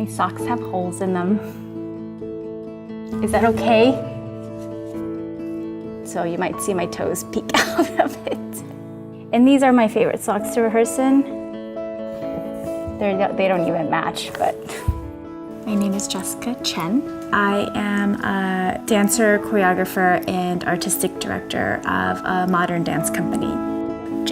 socks have holes in them. Is that okay? So you might see my toes peek out of it. And these are my favorite socks to rehearse in. They don't even match, but. My name is Jessica Chen. I am a dancer, choreographer, and artistic director of a modern dance company,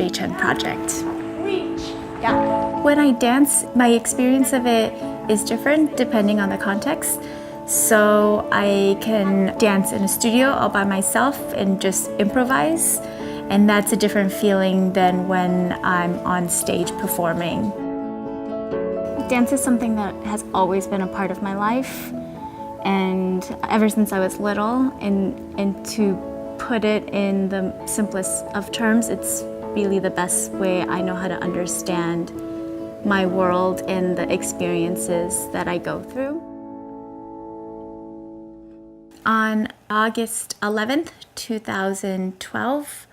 Chen Project. Reach. Yeah. When I dance, my experience of it is different depending on the context. So I can dance in a studio all by myself and just improvise. And that's a different feeling than when I'm on stage performing. Dance is something that has always been a part of my life, and ever since I was little, and to put it in the simplest of terms, it's really the best way I know how to understand my world and the experiences that I go through. On August 11th, 2012,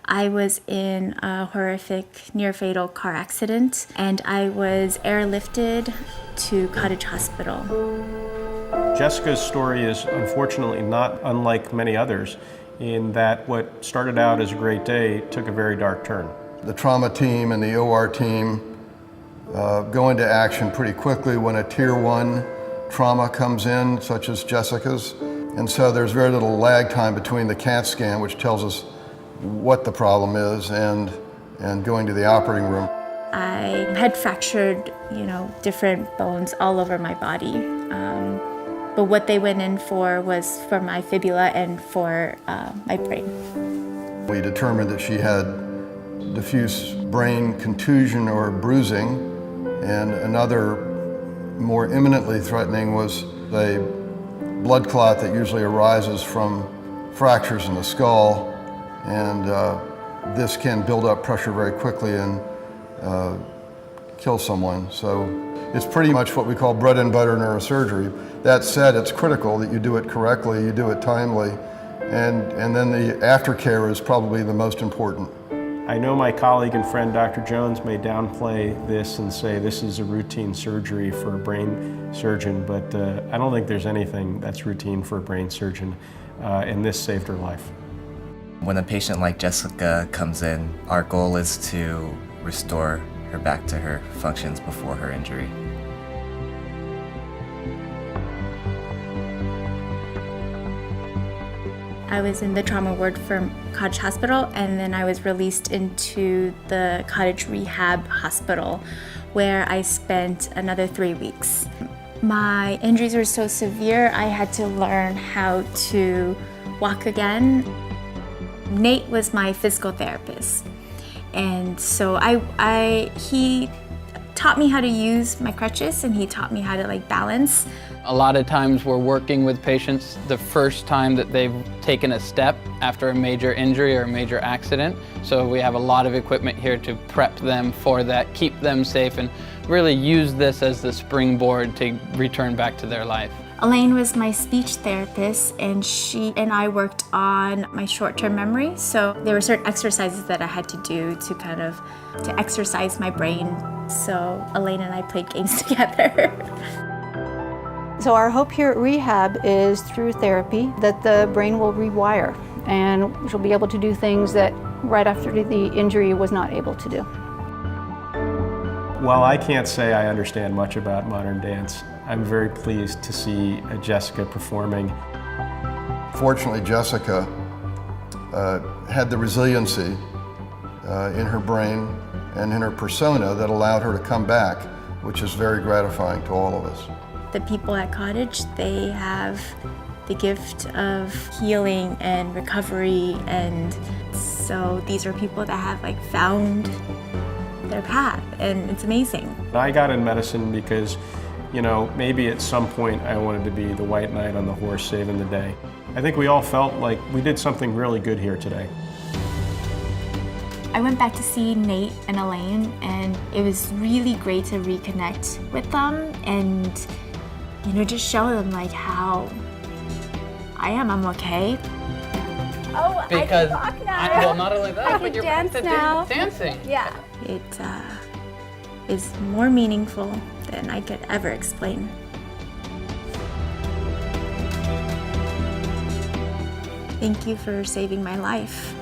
I was in a horrific near-fatal car accident, and I was airlifted to Cottage Hospital. Jessica's story is unfortunately not unlike many others in that what started out as a great day took a very dark turn. The trauma team and the OR team go into action pretty quickly when a Tier 1 trauma comes in, such as Jessica's. And so there's very little lag time between the CAT scan, which tells us what the problem is, and going to the operating room. I had fractured, different bones all over my body. But what they went in for was for my fibula and for my brain. We determined that she had diffuse brain contusion or bruising, and another more imminently threatening was a blood clot that usually arises from fractures in the skull, and this can build up pressure very quickly and kill someone. So it's pretty much what we call bread and butter neurosurgery. That said, it's critical that you do it correctly, you do it timely, and then the aftercare is probably the most important. I know my colleague and friend Dr. Jones may downplay this and say this is a routine surgery for a brain surgeon, but I don't think there's anything that's routine for a brain surgeon, and this saved her life. When a patient like Jessica comes in, our goal is to restore her back to her functions before her injury. I was in the trauma ward for Cottage Hospital, and then I was released into the Cottage Rehab Hospital, where I spent another 3 weeks. My injuries were so severe, I had to learn how to walk again. Nate was my physical therapist, and so he taught me how to use my crutches, and he taught me how to balance. A lot of times we're working with patients the first time that they've taken a step after a major injury or a major accident. So we have a lot of equipment here to prep them for that, keep them safe, and really use this as the springboard to return back to their life. Elaine was my speech therapist, and she and I worked on my short-term memory. So there were certain exercises that I had to do to exercise my brain. So Elaine and I played games together. So our hope here at Rehab is through therapy that the brain will rewire, and she'll be able to do things that right after the injury was not able to do. While I can't say I understand much about modern dance, I'm very pleased to see Jessica performing. Fortunately, Jessica had the resiliency in her brain and in her persona that allowed her to come back, which is very gratifying to all of us. The people at Cottage, they have the gift of healing and recovery, and so these are people that have found their path, and it's amazing. I got in medicine because, maybe at some point I wanted to be the white knight on the horse saving the day. I think we all felt like we did something really good here today. I went back to see Nate and Elaine, and it was really great to reconnect with them and just show them how I'm okay. Oh, Because I can walk now. well, not only that, I but can you're dance back to now. dancing. Yeah. It is more meaningful than I could ever explain. Thank you for saving my life.